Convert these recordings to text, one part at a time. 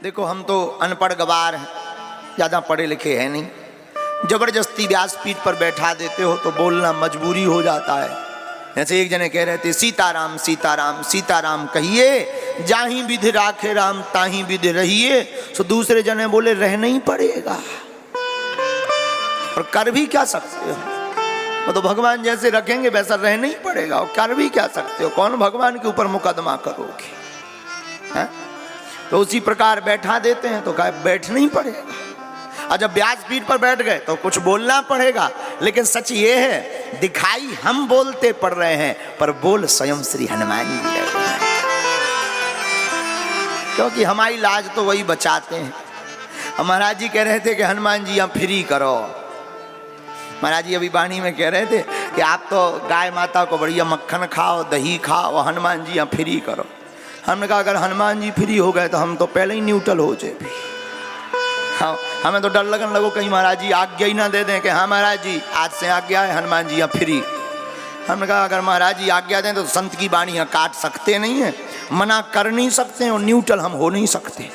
देखो हम तो अनपढ़ गवार हैं, ज़्यादा पढ़े लिखे हैं नहीं, जबरदस्ती व्यासपीठ पर बैठा देते हो तो बोलना मजबूरी हो जाता है। जैसे एक जने कह रहे थे सीताराम सीताराम सीताराम कहिए, जाही विधि राखे राम ताही विधि रहिए। तो दूसरे जने बोले रहना ही पड़ेगा, और कर भी क्या सकते हो, वो तो भगवान जैसे रखेंगे वैसा रहना ही पड़ेगा, और कर भी क्या सकते हो, कौन भगवान के ऊपर मुकदमा करोगे है? तो उसी प्रकार बैठा देते हैं तो क्या बैठना ही पड़ेगा। और जब व्यासपीठ पर बैठ गए तो कुछ बोलना पड़ेगा। लेकिन सच ये है, दिखाई हम बोलते पड़ रहे हैं पर बोल स्वयं श्री हनुमान जी रहे हैं, क्योंकि हमारी लाज तो वही बचाते हैं। महाराज जी कह रहे थे कि हनुमान जी यहाँ फ्री करो। महाराज जी अभी वाणी में कह रहे थे कि आप तो गाय माता को बढ़िया मक्खन खाओ दही खाओ, हनुमान जी यहाँ फ्री करो। हमने कहा अगर हनुमान जी फ्री हो गए तो हम तो पहले ही न्यूट्रल हो जाए भी। हाँ, हमें तो डर लगन लगो कहीं महाराज जी आज्ञा ही ना दे दें कि हाँ महाराज जी आज से आज्ञा है हनुमान जी यहाँ फ्री। हमने कहा अगर महाराज जी आज्ञा दें तो संत की वाणी यहाँ काट सकते नहीं है, मना कर नहीं सकते हैं, और न्यूट्रल हम हो नहीं सकते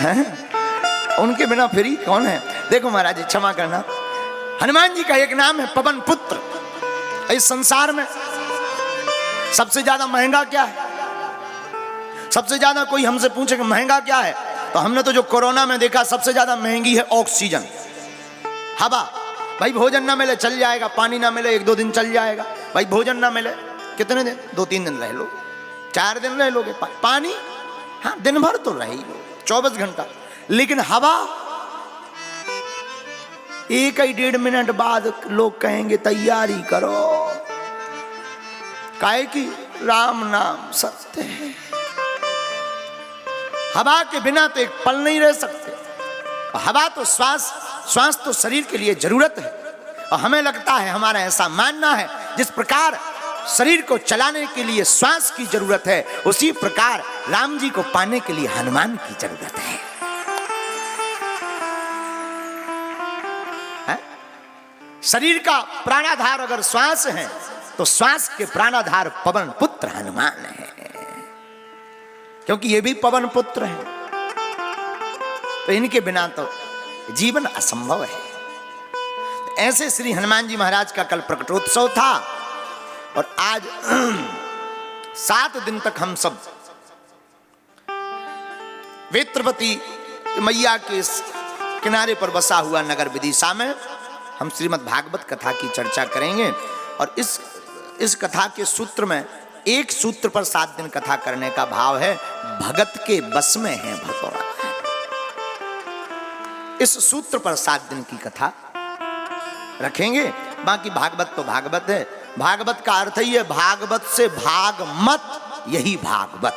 हैं। उनके बिना फ्री कौन है। देखो महाराज जी क्षमा करना, हनुमान जी का एक नाम है पवन पुत्र। इस संसार में सबसे ज्यादा महंगा क्या है, सबसे ज्यादा कोई हमसे पूछे कि महंगा क्या है, तो हमने तो जो कोरोना में देखा सबसे ज्यादा महंगी है ऑक्सीजन, हवा। भाई भोजन ना मिले चल जाएगा, पानी ना मिले 1-2 दिन चल जाएगा। भाई भोजन ना मिले कितने दिन, 2-3 दिन रह लो, 4 दिन रह लोगे। पानी हाँ दिन भर तो रह ही लो, 24 घंटा। लेकिन हवा 1-1.5 मिनट बाद लोग कहेंगे तैयारी करो, काहे कि राम नाम सत्य है। हवा के बिना तो एक पल नहीं रह सकते। हवा तो श्वास तो शरीर के लिए जरूरत है, और हमें लगता है, हमारा ऐसा मानना है, जिस प्रकार शरीर को चलाने के लिए श्वास की जरूरत है, उसी प्रकार राम जी को पाने के लिए हनुमान की जरूरत है। शरीर का प्राणाधार अगर श्वास है तो श्वास के प्राणाधार पवन पुत्र हनुमान है, क्योंकि ये भी पवन पुत्र है। तो इनके बिना तो जीवन असंभव है। तो ऐसे श्री हनुमान जी महाराज का कल प्रकटोत्सव था, और आज 7 दिन तक हम सब वेत्रवती मैया के किनारे पर बसा हुआ नगर विदिशा में हम श्रीमद् भागवत कथा की चर्चा करेंगे। और इस कथा के सूत्र में एक सूत्र पर 7 दिन कथा करने का भाव है, भगत के बस में है भगवान। इस सूत्र पर 7 दिन की कथा रखेंगे। बाकी भागवत तो भागवत है, भागवत का अर्थ ही है भागवत से भाग मत, यही भागवत।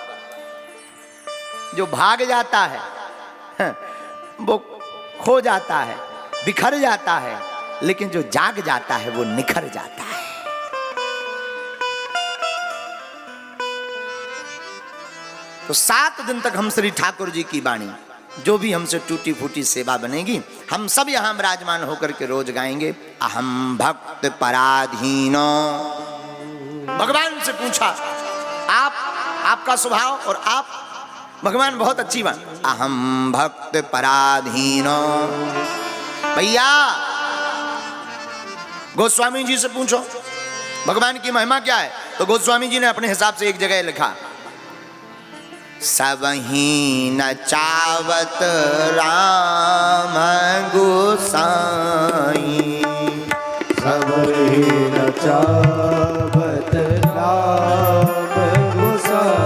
जो भाग जाता है वो खो जाता है, बिखर जाता है, लेकिन जो जाग जाता है वो निखर जाता है। तो 7 दिन तक हम श्री ठाकुर जी की वाणी, जो भी हमसे टूटी फूटी सेवा बनेगी, हम सब यहां विराजमान होकर के रोज गाएंगे। अहम भक्त पराधीनो। भगवान से पूछा आपका स्वभाव, और आप भगवान बहुत अच्छी बात। अहम भक्त पराधीनो। भैया गोस्वामी जी से पूछो भगवान की महिमा क्या है, तो गोस्वामी जी ने अपने हिसाब से एक जगह लिखा, सबही न चावत राम गोसाई, सबही न चावत राम गोसाई,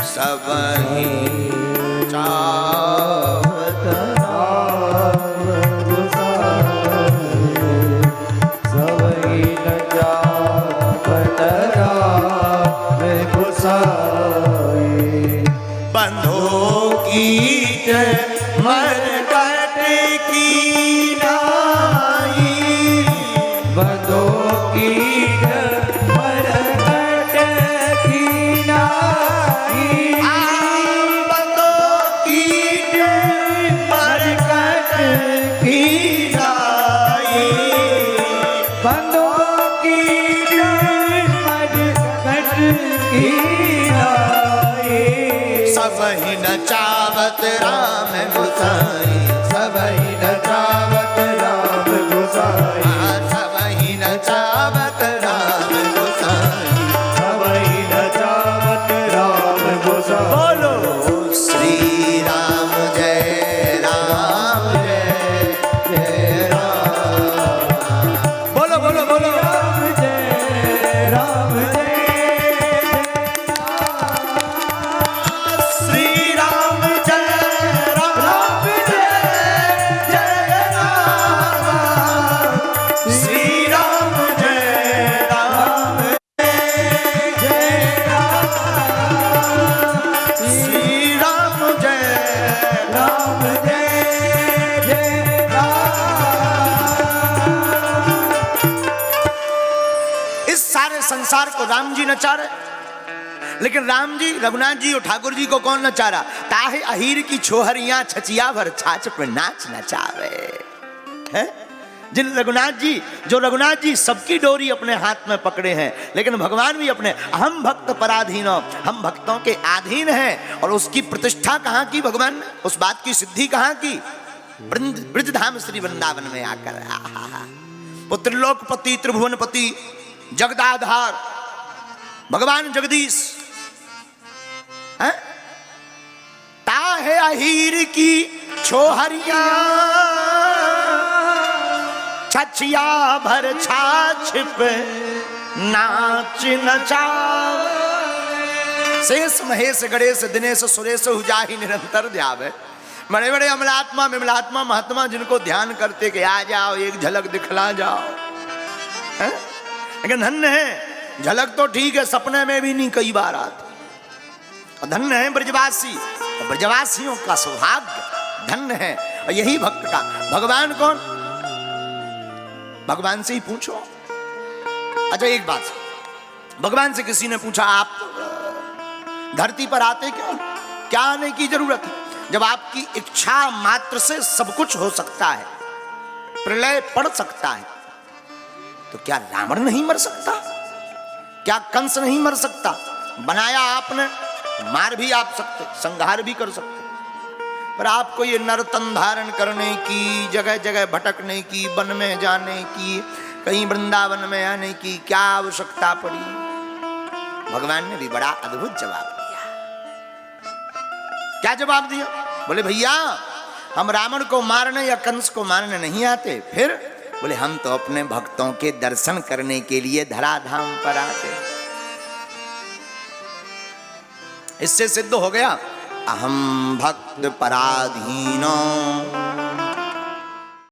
सबही चावत राम गोसाई, सबही न चावत राम गोसाई। बंधो की मरकट की नाई, बंधो की मरकट की नाई, बंधो की मरकट की नाई, बंधो की की नाई सबहि नचावत राम गोसाई, सबहि नचावत राम गोसाई सबहि नचावत राम गोसाई। सबहि नचावत राम गोसाई। बोलो श्री राम जय राम जय जय राम। बोलो बोलो बोलो राम जय राम जय श्री राम जय राम जय जय राम। श्री राम जय राम जय राम श्री राम जय राम जय जय राम। इस सारे संसार को राम जी नचा रहे, लेकिन राम जी, रघुनाथ जी और ठाकुर जी को कौन नचा रहा? ताहे अहीर की छोहरियां छचिया भर छाछ पे नाच नचावे हैं। जो रघुनाथ जी सबकी डोरी अपने हाथ में पकड़े हैं, लेकिन भगवान भी अपने हम भक्त पराधीनो, हम भक्तों के अधीन हैं। और उसकी प्रतिष्ठा कहाँ की भगवान ने? उस बात की सिद्धि कहाँ की? ब्रजधाम श्री वृंदावन में आकर। वो त्रिलोकपति, त्रिभुवनपति, जगदाधार भगवान जगदीश हैं? ताहे अहीर की छोहरिया छछिया भर छाछ पे नाच नचा। शेष महेश गणेश दिनेश सुरेश हुजाहि निरंतर ध्यावे। बड़े बड़े अमलात्मा विमलात्मा महात्मा जिनको ध्यान करते कि आ जाओ एक झलक दिखला जाओ हैं? लेकिन धन्य है, झलक तो ठीक है, सपने में भी नहीं कई बार आती। और धन्य है ब्रजवासी, और ब्रजवासियों का सौभाग्य धन्य है। और यही भक्त का भगवान कौन? भगवान से ही पूछो। अच्छा एक बात, भगवान से किसी ने पूछा आप धरती पर आते क्यों? क्या आने की जरूरत है? जब आपकी इच्छा मात्र से सब कुछ हो सकता है, प्रलय पड़ सकता है, तो क्या रावण नहीं मर सकता? क्या कंस नहीं मर सकता? बनाया आपने, मार भी आप सकते, संहार भी कर सकते, पर आपको ये नर्तन धारण करने की, जगह जगह भटकने की, वन में जाने की, कहीं वृंदावन में आने की क्या आवश्यकता पड़ी? भगवान ने भी बड़ा अद्भुत जवाब दिया। क्या जवाब दिया? बोले भैया हम रावण को मारने या कंस को मारने नहीं आते। फिर बोले हम तो अपने भक्तों के दर्शन करने के लिए धराधाम पर आते। इससे सिद्ध हो गया अहम भक्त पराधीनो